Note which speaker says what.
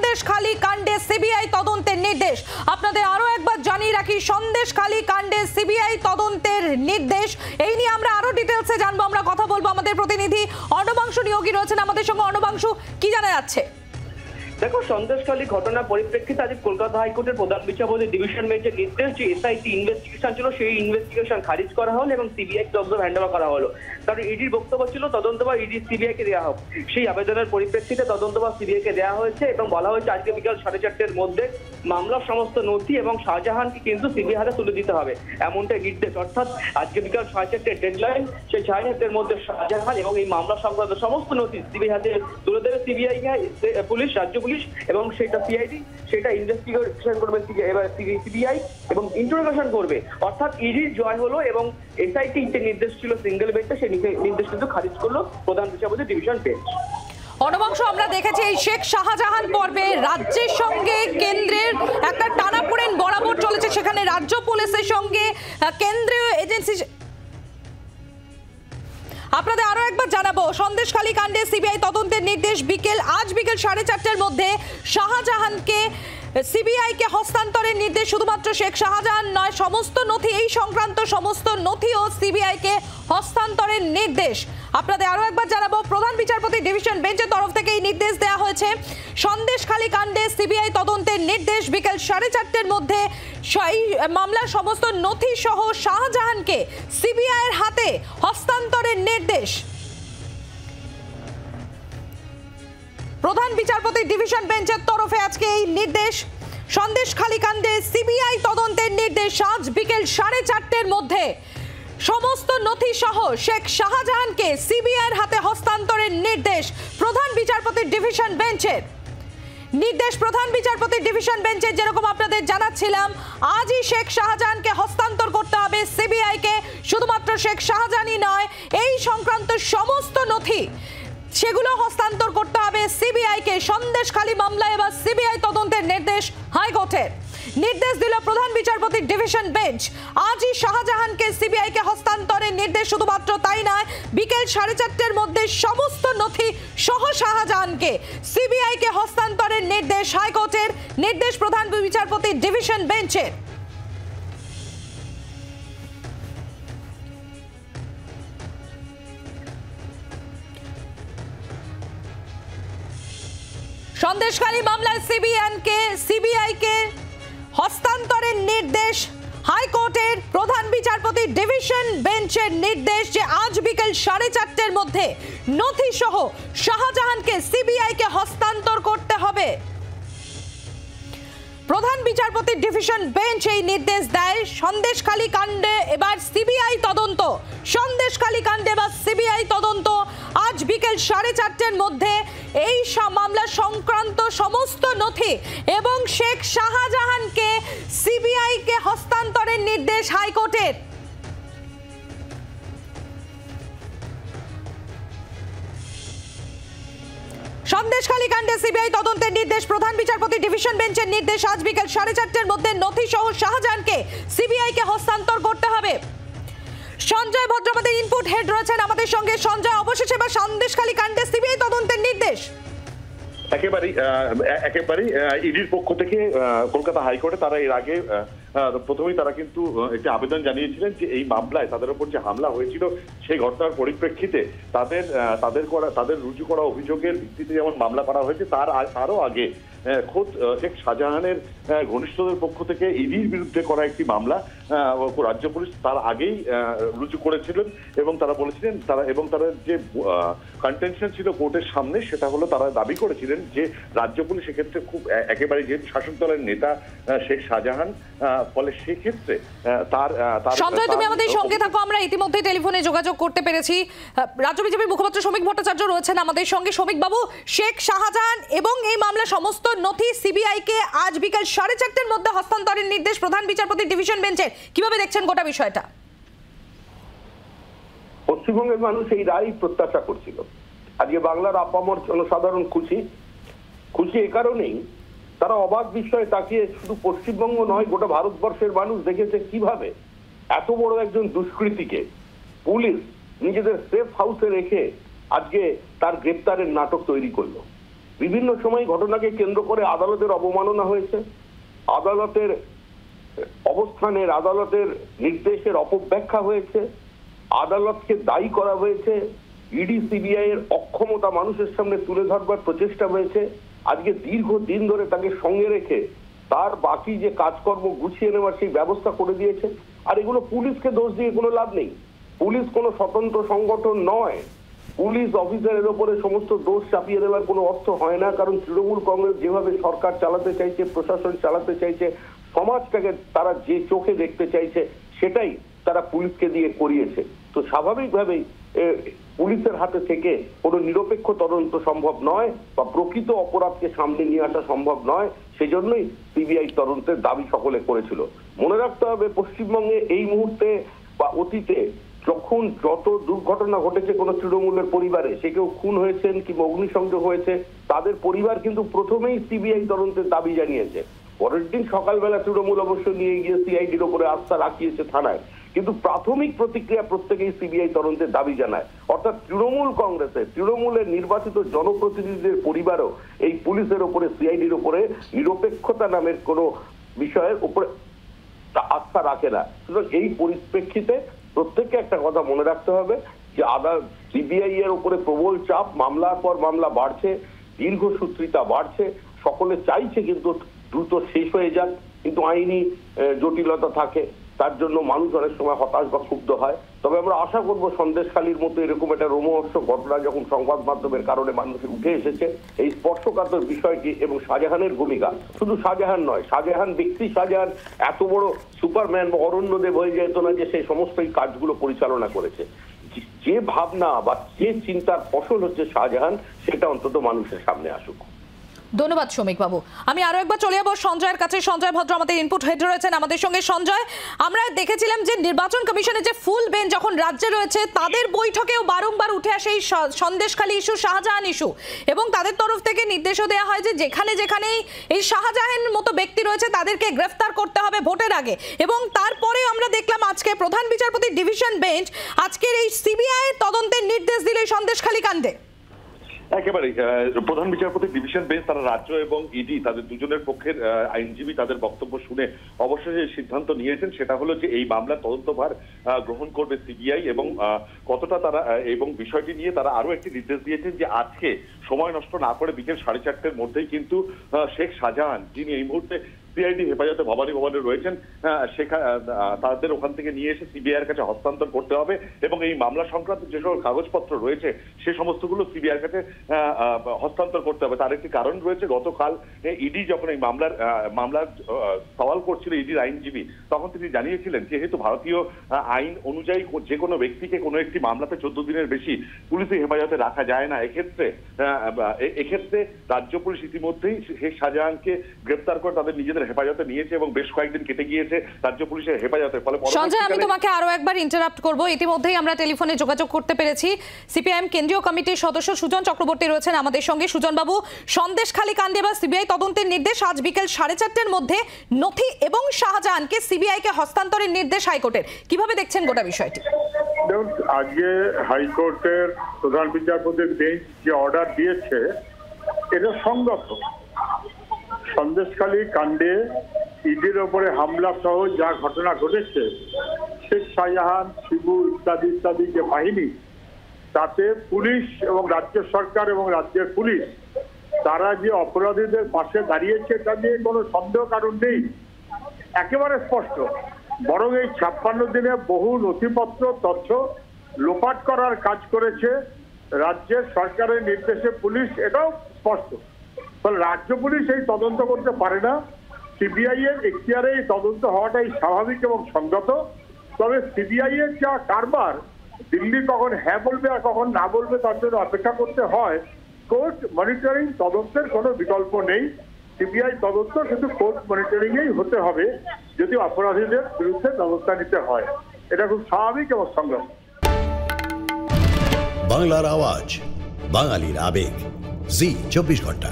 Speaker 1: সন্দেশখালী কাণ্ডে সিবিআই তদন্তের নির্দেশ। আপনাদের আরো একবার জানিয়ে রাখি, সন্দেশখালী কাণ্ডে সিবিআই তদন্তের নির্দেশ। এই নিয়ে আমরা আরো ডিটেলসে জানবো, আমরা কথা বলবো। আমাদের প্রতিনিধি অর্ণবাংশু নিয়োগী রয়েছেন আমাদের সঙ্গে। অর্ণবাংশু, কি জানা যাচ্ছে?
Speaker 2: দেখো, সন্দেশখালী ঘটনার পরিপ্রেক্ষিতে আজ কলকাতা হাইকোর্টের প্রধান বিচারপতি ডিভিশন বেঞ্চের নির্দেশ যে এসআইটি ইনভেস্টিগেশন ছিল সেই ইনভেস্টিগেশন খারিজ করা হলো এবং সিবিআই তদন্ত হ্যান্ডওভার করা হলো। কারণ ইডির বক্তব্য ছিল তদন্তভার ইডি সিবিআই কে দেওয়া হোক। সেই আবেদনের পরিপ্রেক্ষিতে তদন্তভার সিবিআই কে দেওয়া হয়েছে এবং বলা হয়েছে আজকে বিকাল 4:30-র মধ্যে মামলার সমস্ত নথি এবং শাহজাহানকে কিন্তু সিবিআই হাতে তুলে দিতে হবে, এমনটাই নির্দেশ। অর্থাৎ আজকে বিকাল 4:30-র ডেডলাইন, সেই 4:30-র মধ্যে শাহজাহান এবং এই মামলা সংক্রান্ত সমস্ত নথি সিবিআই হাতে তুলে দেবে সিবিআই, পুলিশ, রাজ্য পুলিশ, এবং সেটা সিআইডি সেটা ইনভেস্টিগেশন করবে সিবিআই এবং ইন্টারোগেশন করবে। অর্থাৎ ইডির জয় হলো এবং এসআইটি যে নির্দেশ ছিল সিঙ্গেল বেঞ্চে সেই নির্দেশ কিন্তু খারিজ করলো প্রধান বিচারপতি ডিভিশন বেঞ্চ।
Speaker 1: অর্ণবাংশু, আমরা দেখেছি এই শেখ শাহজাহান পর্বে রাজ্যের সঙ্গে কেন্দ্রের একটা টানাপোড়েন বরাবর চলেছে। সেখানে রাজ্য পুলিশের সঙ্গে কেন্দ্রীয় এজেন্সি। আপনাদের আরো একবার জানাবো, সন্দেশখালী কাণ্ডে সিবিআই তদন্তের নির্দেশ। আজ বিকেল 4:30-র মধ্যে শাহজাহানকে সিবিআই কে হস্তান্তরের নির্দেশ। শুধুমাত্র শেখ শাহজাহান নয়, সমস্ত নথি, এই সংক্রান্ত সমস্ত নথিও সিবিআই কে হস্তান্তরের নির্দেশ। আপনাদের আরো একবার জানাবো, প্রধান বিচারপতি ডিভিশন বেঞ্চের তরফ থেকে এই নির্দেশ দেওয়া হয়েছে। সন্দেশখালী কাণ্ডে সিবিআই তদন্তের নির্দেশ। বিকেল 4:30-র মধ্যে সেই মামলার সমস্ত নথি সহ শাহজাহানকে সিবিআই এর হাতে হস্তান্তরের নির্দেশ। প্রধান বিচারপতি ডিভিশন বেঞ্চের তরফে আজকে এই নির্দেশ। সন্দেশখালী কাণ্ডে সিবিআই তদন্তের নির্দেশ। আজ বিকেল 4:30-র মধ্যে সমস্ত নথি সহ শেখ শাহজাহানকে সিবিআই এর হাতে হস্তান্তরের নির্দেশ প্রধান বিচারপতি ডিভিশন বেঞ্চের। নির্দেশ প্রধান বিচারপতি ডিভিশন বেঞ্চের। যেরকম আপনাদের জানাচ্ছিলাম, আজই শেখ শাহজাহানকে হস্তান্তর করতে হবে সিবিআই কে। শুধুমাত্র শেখ শাহজাহানই নয়, এই সংক্রান্ত সমস্ত নথি সেগুলো হস্তান্তর করতে হবে সিবিআই কে। সন্দেশখালী মামলায় এবার সিবিআই তদন্তের নির্দেশ হাইকোর্টের। নির্দেশ দিল প্রধান বিচারপতি ডিভিশন বেঞ্চ। আজই শাহজাহানকে সিবিআই কে হস্তান্তরের নির্দেশ। শুধুমাত্র তাই নয়, বিকেল 4:30-র মধ্যে সমস্ত নথি সহ শাহজাহানকে সিবিআই কে হস্তান্তরের নির্দেশ হাইকোর্টের। নির্দেশ প্রধান বিচারপতি ডিভিশন বেঞ্চের। সন্দেশখালী মামলায় সিবিআই কে হস্তান্তরের নির্দেশ হাইকোর্টের। প্রধান বিচারপতি ডিভিশন বেঞ্চের নির্দেশ যে আজ বিকেল 4:30-র মধ্যে নথি সহ শাহজাহানকে সিবিআই কে হস্তান্তর করতে হবে। প্রধান বিচারপতি ডিভিশন বেঞ্চ এই নির্দেশ দেয়। সন্দেশখালী কাণ্ডে এবার সিবিআই তদন্ত। সন্দেশখালী কাণ্ডে এবার সিবিআই তদন্ত। আজ বিকেল 4:30-র মধ্যে এই মামলা সংক্রান্ত সমস্ত নথি এবং শেখ শাহজাহানকে সিবিআই কে হস্তান্তরের নির্দেশ হাইকোর্টের। সন্দেশখালী কাণ্ডে সিবিআই তদন্তের নির্দেশ প্রধান বিচারপতি ডিভিশন বেঞ্চের নির্দেশ। আজ বিকেল 4:30-র মধ্যে নথি সহ শাহজাহানকে সিবিআই কে হস্তান্তর করতে হবে। সঞ্জয় ভদ্র আমাদের ইনপুট হেড রয়েছেন আমাদের সঙ্গে। সঞ্জয়, অবশেষে এবার সন্দেশখালী কাণ্ডে সিবিআই তদন্তের নির্দেশ।
Speaker 3: একেবারেই ইডির পক্ষ থেকে কলকাতা হাইকোর্টে তারা এর আগে প্রথমেই তারা কিন্তু একটি আবেদন জানিয়েছিলেন যে এই মামলায় তাদের উপর যে হামলা হয়েছিল সেই ঘটনার পরিপ্রেক্ষিতে তাদের রুজু করা অভিযোগের ভিত্তিতে যেমন মামলা করা হয়েছে তার আরও আগে খোদ শেখ শাহজাহানের ঘনিষ্ঠদের পক্ষ থেকে ইডির বিরুদ্ধে করা একটি মামলা রাজ্য পুলিশ তার আগেই রুজু করেছিলেন এবং তারা বলেছিলেন তারা যে কন্টেনশন ছিল কোর্টের সামনে সেটা হলো তারা দাবি করেছিলেন যে রাজ্য পুলিশ এক্ষেত্রে খুব একেবারে যেহেতু শাসক দলের নেতা শেখ শাহজাহান, ফলে সেক্ষেত্রে তার
Speaker 1: সঞ্জয়, তুমি আমাদের সঙ্গে থাকো। আমরা ইতিমধ্যে টেলিফোনে যোগাযোগ করতে পেরেছি। রাজ্য বিজেপির মুখপাত্র শ্রমিক ভট্টাচার্য রয়েছেন আমাদের সঙ্গে। শ্রমিক বাবু, শেখ শাহজাহান এবং এই মামলা সমস্ত নথি সিবিআই কে আজ বিকেল 4:30-র মধ্যে হস্তান্তরের নির্দেশ প্রধান বিচারপতি ডিভিশন বেঞ্চের। কিভাবে দেখছেন গোটা বিষয়টা?
Speaker 4: পশ্চিমবঙ্গের মানুষ এই রায় প্রত্যাশা করছিল। আজকে বাংলার আপামর জনসাধারণ খুশি এ কারণেই তারা অবাক বিষয়ে তাকিয়ে শুধু পশ্চিমবঙ্গ নয় গোটা ভারতবর্ষের মানুষ দেখেছে কিভাবে এত বড় একজন দুষ্কৃতীকে পুলিশ নিজেদের সেফ হাউসে রেখে আজকে তার গ্রেপ্তারের নাটক তৈরি করলো। বিভিন্ন সময় ঘটনাকে কেন্দ্র করে আদালতের অবমাননা হয়েছে, আদালতের অবস্থানের, আদালতের নির্দেশের অপব্যাখ্যা হয়েছে, আদালতকে দায়ী করা হয়েছে, ইডি সিবিআই এর অক্ষমতা মানুষের সামনে তুলে ধরবার প্রচেষ্টা হয়েছে। আজকে দীর্ঘদিন ধরে তাকে সঙ্গে রেখে তার বাকি যে কাজকর্ম গুছিয়ে নেওয়ার সেই ব্যবস্থা করে দিয়েছে। আর এগুলো পুলিশকে দোষ দিয়ে কোনো লাভ নেই। পুলিশ কোনো স্বতন্ত্র সংগঠন নয়। পুলিশ অফিসারের ওপরে সমস্ত দোষ চাপিয়ে দেওয়ার কোনো অর্থ হয় না, কারণ তৃণমূল কংগ্রেস যেভাবে সরকার চালাতে চাইছে, প্রশাসন চালাতে চাইছে, সমাজটাকে তারা যে চোখে দেখতে চাইছে সেটাই তারা পুলিশকে দিয়ে করিয়েছে। তো স্বাভাবিকভাবেই পুলিশের হাতে থেকে কোনো নিরপেক্ষ তদন্ত সম্ভব নয় বা প্রকৃত অপরাধকে সামনে নিয়ে আসা সম্ভব নয়। সেজন্যই সিবিআই তদন্তের দাবি সকলে করেছিল। মনে রাখতে হবে, পশ্চিমবঙ্গে এই মুহূর্তে বা অতীতে যখন যত দুর্ঘটনা ঘটেছে কোনো তৃণমূলের পরিবারে, সে কেউ খুন হয়েছেন কিংবা অগ্নিসংযোগ হয়েছে, তাদের পরিবার কিন্তু প্রথমেই সিবিআই তদন্তের দাবি জানিয়েছে। পরের দিন সকালবেলা তৃণমূল অবশ্য নিয়ে গিয়ে সিআইডির ওপরে আস্থা রাখিয়েছে থানায়, কিন্তু প্রাথমিক প্রতিক্রিয়া প্রত্যেকেই সিবিআই তদন্তের দাবি জানায়। অর্থাৎ তৃণমূল কংগ্রেসের, তৃণমূলের নির্বাচিত জনপ্রতিনিধিদের পরিবারও এই পুলিশের ওপরে, সিআইডির ওপরে নিরপেক্ষতা নামের কোনো বিষয়ের উপরে আস্থা রাখে না। সুতরাং এই পরিপ্রেক্ষিতে প্রত্যেককে একটা কথা মনে রাখতে হবে যে সিবিআই এর উপরে প্রবল চাপ, মামলার পর মামলা বাড়ছে, দীর্ঘসূত্রিতা বাড়ছে, সকলে চাইছে কিন্তু দ্রুত শেষ হয়ে যাক, কিন্তু আইনি জটিলতা থাকে, তার জন্য মানুষ অনেক সময় হতাশ বা ক্ষুব্ধ হয়। তবে আমরা আশা করব সন্দেশখালীর মতো এরকম একটা রোমহর্ষক ঘটনা যখন সংবাদ মাধ্যমের কারণে মানুষের উঠে এসেছে, এই স্পর্শকাতর বিষয়টি এবং শাহজাহানের ভূমিকা, শুধু শাহজাহান নয়, শাহজাহান ব্যক্তি, শাহজাহান এত বড় সুপারম্যান বা অরণ্যদেব হয়ে যেত না যে সেই সমস্ত এই কাজগুলো পরিচালনা করেছে। যে ভাবনা বা যে চিন্তার ফসল হচ্ছে শাহজাহান, সেটা অন্তত মানুষের সামনে আসুক।
Speaker 1: ধন্যবাদ শ্রমিক বাবু। আমি আরো একবার চলে যাবো সঞ্জয়ের কাছে। সঞ্জয় ভদ্র আমাদের ইনপুট হেড রয়েছেন আমাদের সঙ্গে। সঞ্জয়, আমরা দেখেছিলাম যে নির্বাচন কমিশনের যে ফুল বেঞ্চ যখন রাজ্যে রয়েছে, তাদের বৈঠকেও বারংবার উঠে আসে এই সন্দেশখালী ইস্যু, শাহজাহান ইস্যু, এবং তাদের তরফ থেকে নির্দেশও দেওয়া হয় যে যেখানে যেখানেই এই শাহজাহানের মতো ব্যক্তি রয়েছে তাদেরকে গ্রেফতার করতে হবে ভোটের আগে। এবং তারপরে আমরা দেখলাম আজকে প্রধান বিচারপতি ডিভিশন বেঞ্চ আজকের এই সিবিআই তদন্তের নির্দেশ দিল এই সন্দেশখালী কাণ্ডে।
Speaker 3: একেবারে প্রধান বিচারপতি ডিভিশন বেঞ্চ তারা রাজ্য এবং ইডি তাদের দুজনের পক্ষের আইনজীবী তাদের বক্তব্য শুনে অবশ্যই যে সিদ্ধান্ত নিয়েছেন সেটা হলো যে এই মামলার তদন্তভার গ্রহণ করবে সিবিআই, এবং কতটা তারা, এবং বিষয়টি নিয়ে তারা আরো একটি নির্দেশ দিয়েছেন যে আজকে সময় নষ্ট না করে বিকেল 4:30-র মধ্যেই কিন্তু শেখ শাহজাহান, যিনি এই মুহূর্তে সিআইডি হেফাজতে ভবানী ভবনে রয়েছেন, তাদের ওখান থেকে নিয়ে এসে সিবিআই এর কাছে হস্তান্তর করতে হবে, এবং এই মামলা সংক্রান্ত যে সকল কাগজপত্র রয়েছে সে সমস্তগুলো সিবিআই এর কাছে হস্তান্তর করতে হবে। তার একটি কারণ রয়েছে, গতকাল ইডি যখন এই মামলার সওয়াল করছিল ইডির আইনজীবী, তখন তিনি জানিয়েছিলেন যেহেতু ভারতীয় আইন অনুযায়ী যে কোনো ব্যক্তিকে কোনো একটি মামলাতে 14 দিনের বেশি পুলিশি হেফাজতে রাখা যায় না। এক্ষেত্রে রাজ্য পুলিশ ইতিমধ্যেই শেখ শাহজাহানকে গ্রেপ্তার করে তাদের নিজেদের হেফাজতে নিয়েছে এবং বেশ কয়েকদিন কেটে গিয়েছে রাজ্য পুলিশের হেফাজতে। ফলে
Speaker 1: সঞ্জয়, আমি তোমাকে আরো একবার ইন্টারাপ্ট করব। ইতিমধ্যেই আমরা টেলিফোনে যোগাযোগ করতে পেরেছি সিপিআইএম কেন্দ্রীয় কমিটির সদস্য সুজন চক্রবর্তী রয়েছেন আমাদের সঙ্গে। সুজন বাবু, সন্দেশখালী কাণ্ডে বা সিবিআই তদন্তের নির্দেশ, আজ বিকেল 4:30-র মধ্যে নথি এবং শাহজাহানকে সিবিআই কে হস্তান্তরের নির্দেশ হাইকোর্টের, কিভাবে দেখছেন গোটা বিষয়টি?
Speaker 5: দেখুন, আজকে হাইকোর্টের প্রধান বিচারপতির বেঞ্চ যে অর্ডার দিয়েছে এটা সংগত। সন্দেশখালী কাণ্ডে ইডির ওপরে হামলা সহ যা ঘটনা ঘটেছে, শেখ শাহজাহান, শিবু ইত্যাদি ইত্যাদি যে বাহিনী, তাতে পুলিশ এবং রাজ্য সরকার এবং রাজ্যের পুলিশ তারা যে অপরাধীদের পাশে দাঁড়িয়েছে তা নিয়ে কোনো সন্দেহ কারণ নেই, একেবারে স্পষ্ট। বরং এই 56 দিনে বহু নথিপত্র তথ্য লোপাট করার কাজ করেছে রাজ্যের সরকারের নির্দেশে পুলিশ, এটাও স্পষ্ট। ফলে রাজ্য পুলিশ এই তদন্ত করতে পারে না, সিবিআই এর এখতিয়ারে এই তদন্ত হওয়াটাই স্বাভাবিক এবং সঙ্গত। তবে সিবিআই এর যা কারবার, দিল্লি কখন হ্যাঁ বলবে আর কখন না বলবে তার জন্য অপেক্ষা করতে হয়। কোর্ট মনিটরিং তদন্তের কোনো বিকল্প নেই। সিবিআই তদন্ত শুধু কোর্ট মনিটরিং এই হতে হবে যদি অপরাধীদের বিরুদ্ধে ব্যবস্থা নিতে হয়। এটা খুব স্বাভাবিক এবং সঙ্গত।
Speaker 6: বাংলার আওয়াজ, বাঙালির আবেগ, জি 24 ঘন্টা।